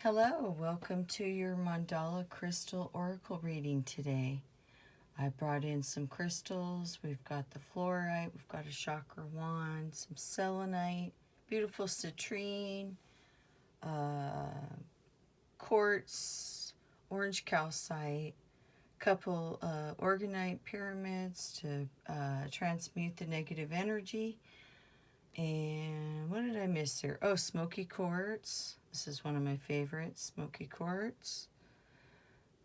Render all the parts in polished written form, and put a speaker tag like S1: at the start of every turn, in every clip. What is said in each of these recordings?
S1: Hello, welcome to your Mandala Crystal Oracle reading today. I brought in some crystals. We've got the fluorite, we've got a chakra wand, some selenite, beautiful citrine, quartz, orange calcite, couple organite pyramids to transmute the negative energy. And what did I miss here? Oh, smoky quartz. This is one of my favorites, smoky quartz.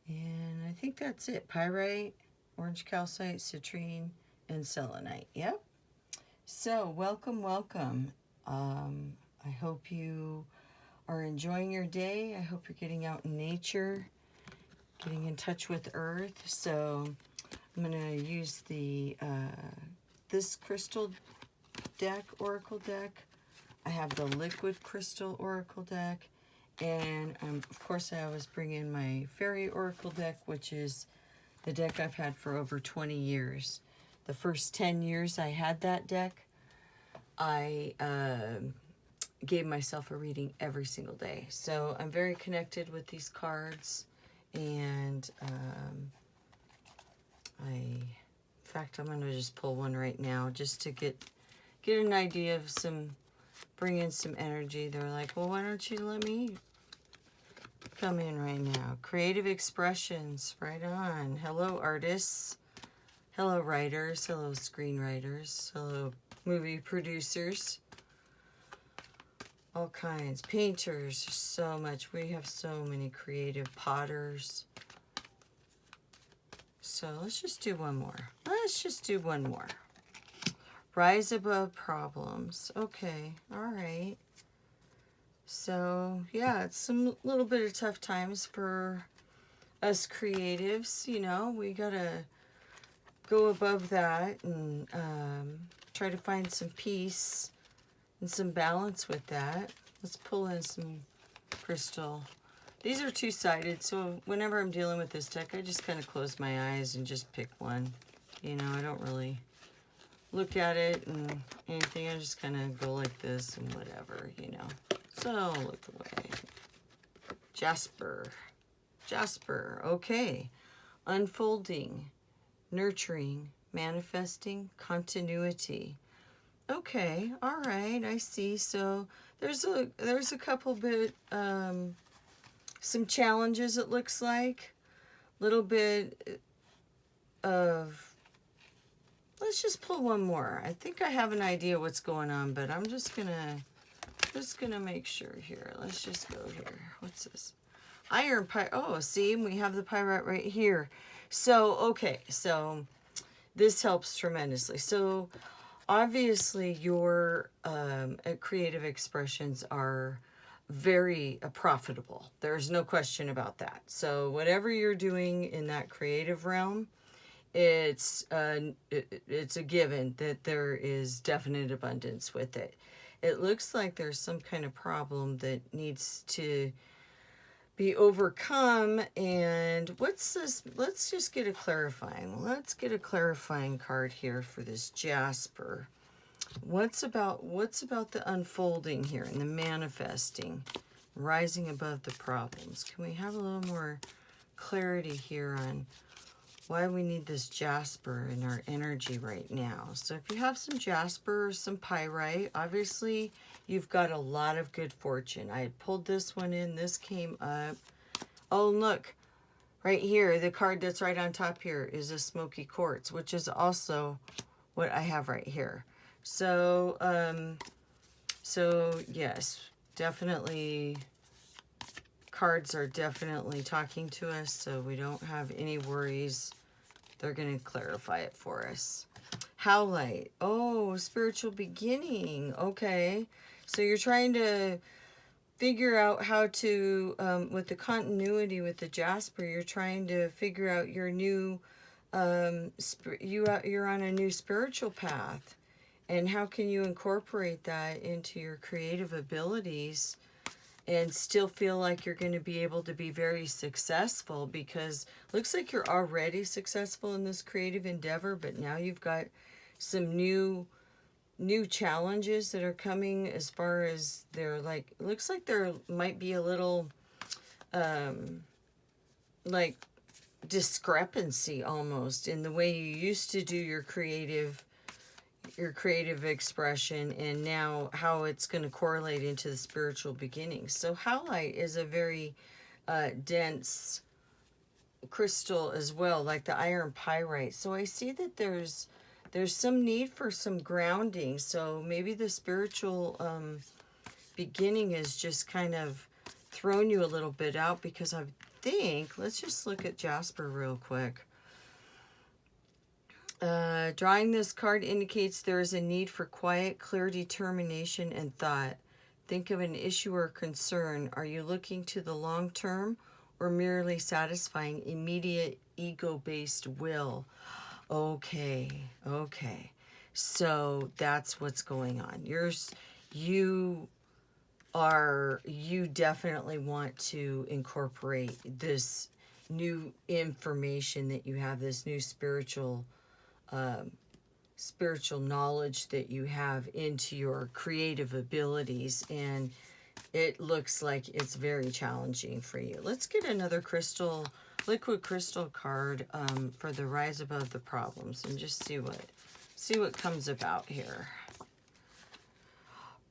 S1: And I think that's it. Pyrite, orange calcite, citrine, and selenite. Yep. So welcome, welcome. I hope you are enjoying your day. I hope you're getting out in nature, getting in touch with Earth. So I'm going to use the this crystal deck, oracle deck. I have the liquid crystal oracle deck, and of course I always bring in my Fairaie oracle deck, which is the deck I've had for over 20 years. The first 10 years I had that deck, I gave myself a reading every single day. So I'm very connected with these cards, and in fact, I'm going to just pull one right now just to get an idea of bring in some energy. They're like, well, why don't you let me come in right now? Creative expressions, right on. Hello, artists. Hello, writers. Hello, screenwriters. Hello, movie producers. All kinds. Painters, so much. We have so many creative potters. So let's just do one more. Let's just do one more. Rise above problems. Okay, all right. So, yeah, it's a little bit of tough times for us creatives. You know, we got to go above that and try to find some peace and some balance with that. Let's pull in some crystal. These are two-sided, so whenever I'm dealing with this deck, I just kind of close my eyes and just pick one. You know, I don't really look at it and anything. I just kind of go like this and whatever, you know. So look away. Jasper. Jasper. Okay. Unfolding, nurturing, manifesting, continuity. Okay. All right. I see. So there's a couple bit some challenges, it looks like. Little bit of, let's just pull one more. I think I have an idea what's going on, but I'm just gonna make sure here. Let's just go here. What's this? Iron pyrite. Oh, see, we have the pyrite right here. So, okay, so this helps tremendously. So, obviously, your creative expressions are very profitable. There's no question about that. So, whatever you're doing in that creative realm, it's a given that there is definite abundance with it. It looks like there's some kind of problem that needs to be overcome. And what's this? Let's just get a clarifying. Let's get a clarifying card here for this Jasper. What's about the unfolding here and the manifesting, rising above the problems? Can we have a little more clarity here on why we need this Jasper in our energy right now? So if you have some Jasper or some pyrite, obviously you've got a lot of good fortune. I had pulled this one in. This came up. Oh, look. Right here, the card that's right on top here is a smoky quartz, which is also what I have right here. So, yes, definitely cards are definitely talking to us, so we don't have any worries. They're going to clarify it for us. Howlite. Oh, spiritual beginning. Okay. So you're trying to figure out how to, with the continuity with the Jasper, you're trying to figure out your new, you're on a new spiritual path. And how can you incorporate that into your creative abilities and still feel like you're going to be able to be very successful? Because it looks like you're already successful in this creative endeavor, but now you've got some new challenges that are coming, as far as they're like, it looks like there might be a little like discrepancy almost in the way you used to do your creative expression, and now how it's going to correlate into the spiritual beginnings. So howlite is a very dense crystal as well, like the iron pyrite. So I see that there's some need for some grounding. So maybe the spiritual beginning is just kind of thrown you a little bit out, because I think, let's just look at Jasper real quick. Drawing this card indicates there is a need for quiet, clear determination and thought. Think of an issue or concern. Are you looking to the long term or merely satisfying immediate ego-based will? Okay. So that's what's going on. You definitely want to incorporate this new information that you have, this new spiritual knowledge that you have into your creative abilities, and it looks like it's very challenging for you. Let's get another liquid crystal card for the rise above the problems, and just see what comes about here.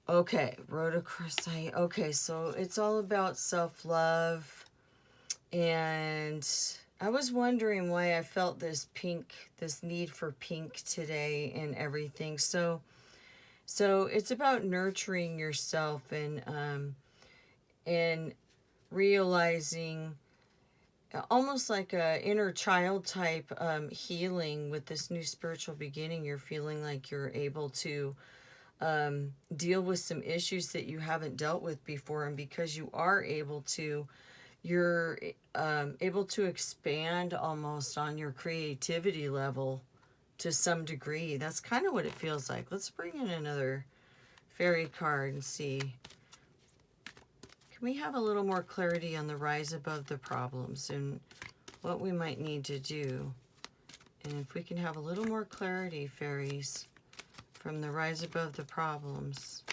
S1: Okay, rhodochrosite. Okay, so it's all about self-love, and I was wondering why I felt this need for pink today and everything. So it's about nurturing yourself and realizing, almost like a inner child type healing with this new spiritual beginning. You're feeling like you're able to deal with some issues that you haven't dealt with before, and because you are able to, you're able to expand almost on your creativity level to some degree. That's kind of what it feels like. Let's bring in another fairy card and see. Can we have a little more clarity on the rise above the problems and what we might need to do? And if we can have a little more clarity, fairies, from the rise above the problems.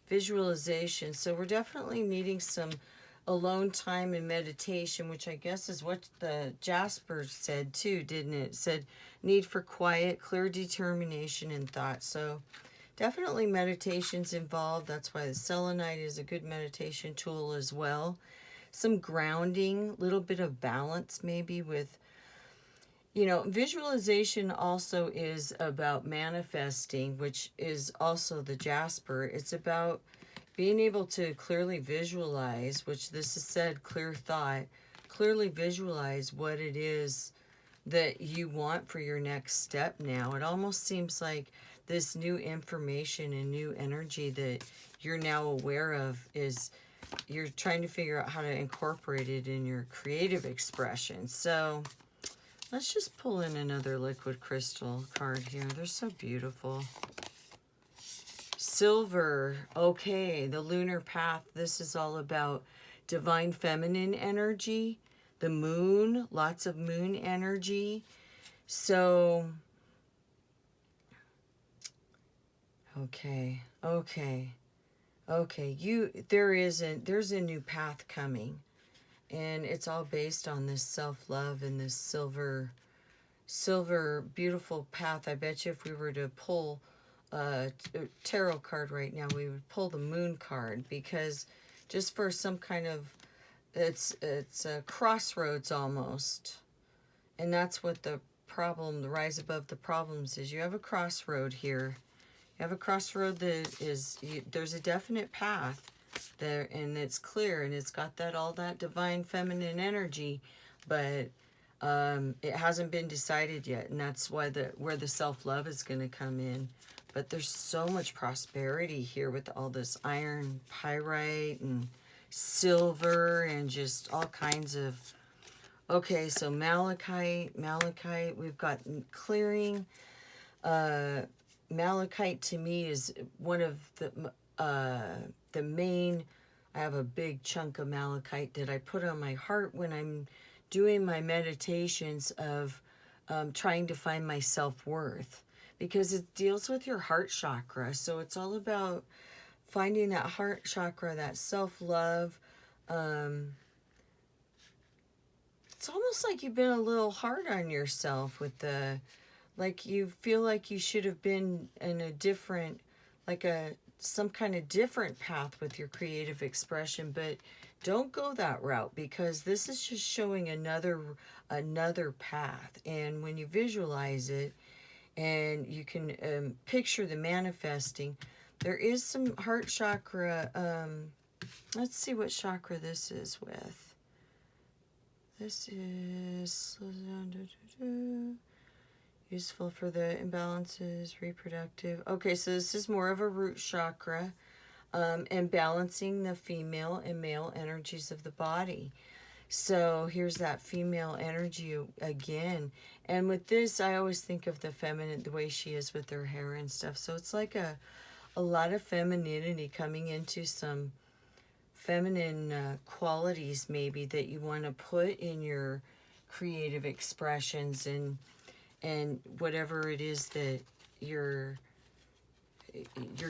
S1: Visualization. So we're definitely needing some alone time and meditation, which I guess is what the Jasper said too, didn't it? It said need for quiet, clear determination and thought. So definitely meditation's involved. That's why the selenite is a good meditation tool as well. Some grounding, little bit of balance maybe with, visualization also is about manifesting, which is also the Jasper. It's about being able to clearly visualize, which this is said, clear thought, clearly visualize what it is that you want for your next step now. It almost seems like this new information and new energy that you're now aware of is you're trying to figure out how to incorporate it in your creative expression. So let's just pull in another liquid crystal card here. They're so beautiful. Silver. Okay, the lunar path. This is all about divine feminine energy. The moon, lots of moon energy. So, okay. There's a new path coming. And it's all based on this self-love and this silver beautiful path. I bet you if we were to pull a tarot card right now, we would pull the moon card, because just for some kind of, it's a crossroads almost. And that's what the problem, the rise above the problems is. You have a crossroad here. You have a crossroad that is, there's a definite path there, and it's clear, and it's got all that divine feminine energy, but it hasn't been decided yet, and that's why where the self-love is going to come in. But there's so much prosperity here with all this iron pyrite and silver and just all kinds of. Okay, so malachite, we've got clearing. Malachite to me is one of the main. I have a big chunk of malachite that I put on my heart when I'm doing my meditations of trying to find my self-worth, because it deals with your heart chakra. So it's all about finding that heart chakra, that self-love. It's almost like you've been a little hard on yourself with the, like you feel like you should have been in a different, like some kind of different path with your creative expression, but don't go that route, because this is just showing another path. And when you visualize it and you can picture the manifesting, there is some heart chakra. Let's see what chakra this is with. This is useful for the imbalances, reproductive. Okay, so this is more of a root chakra, and balancing the female and male energies of the body. So here's that female energy again. And with this, I always think of the feminine, the way she is with her hair and stuff. So it's like a lot of femininity coming into some feminine qualities maybe that you want to put in your creative expressions, and whatever it is that your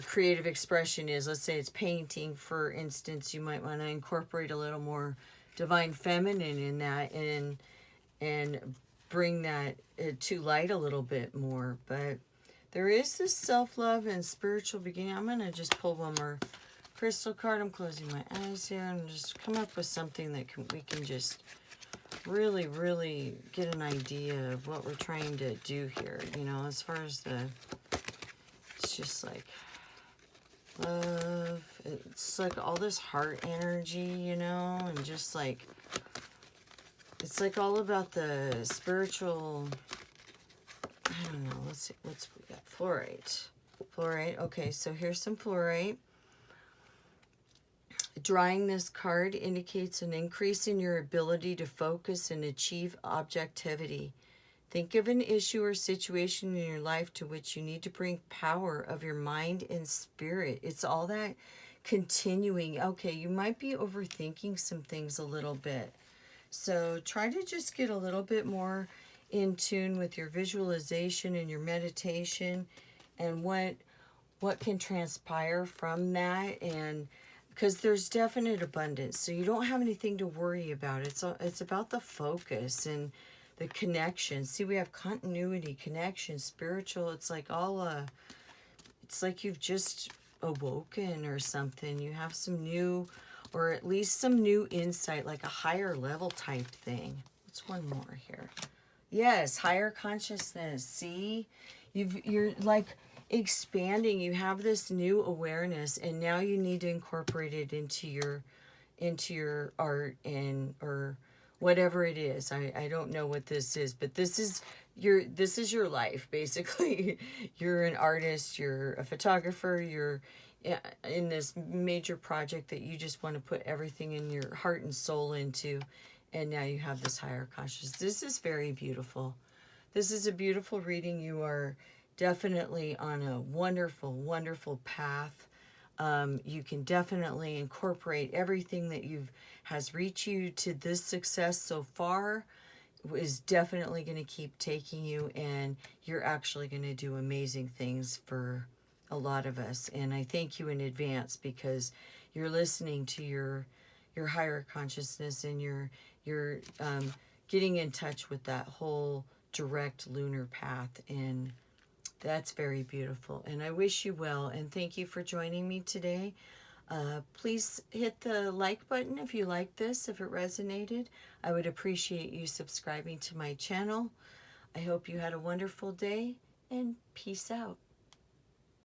S1: creative expression is. Let's say it's painting, for instance. You might want to incorporate a little more divine feminine in that, and bring that to light a little bit more. But there is this self-love and spiritual beginning. I'm going to just pull one more crystal card. I'm closing my eyes here and just come up with something that we can just really, really get an idea of what we're trying to do here. You know, as far as it's just like love. It's like all this heart energy, you know, and just like, it's like all about the spiritual, I don't know, let's see, we got? Fluorite. Fluorite, okay, so here's some fluorite. Drawing this card indicates an increase in your ability to focus and achieve objectivity. Think of an issue or situation in your life to which you need to bring power of your mind and spirit. It's all that continuing. Okay, you might be overthinking some things a little bit. So try to just get a little bit more in tune with your visualization and your meditation, and what can transpire from that. And because there's definite abundance, so you don't have anything to worry about. It's about the focus and the connection. See, we have continuity, connection, spiritual. It's like it's like you've just awoken or something. You have some new, or at least some new insight, like a higher level type thing. What's one more here? Yes, higher consciousness. See, you're like expanding. You have this new awareness, and now you need to incorporate it into your art, and or whatever it is. I don't know what this is, but this is your life basically. You're an artist, you're a photographer, you're in this major project that you just want to put everything in your heart and soul into, and now you have this higher consciousness. This is very beautiful. This is a beautiful reading. You are definitely on a wonderful, wonderful path. You can definitely incorporate everything that has reached you to this success so far, is definitely going to keep taking you, and you're actually going to do amazing things for a lot of us. And I thank you in advance, because you're listening to your higher consciousness, and you're getting in touch with that whole direct lunar path, and that's very beautiful. And I wish you well, and thank you for joining me today. Please hit the like button if you like this, if it resonated. I would appreciate you subscribing to my channel. I hope you had a wonderful day, and peace out.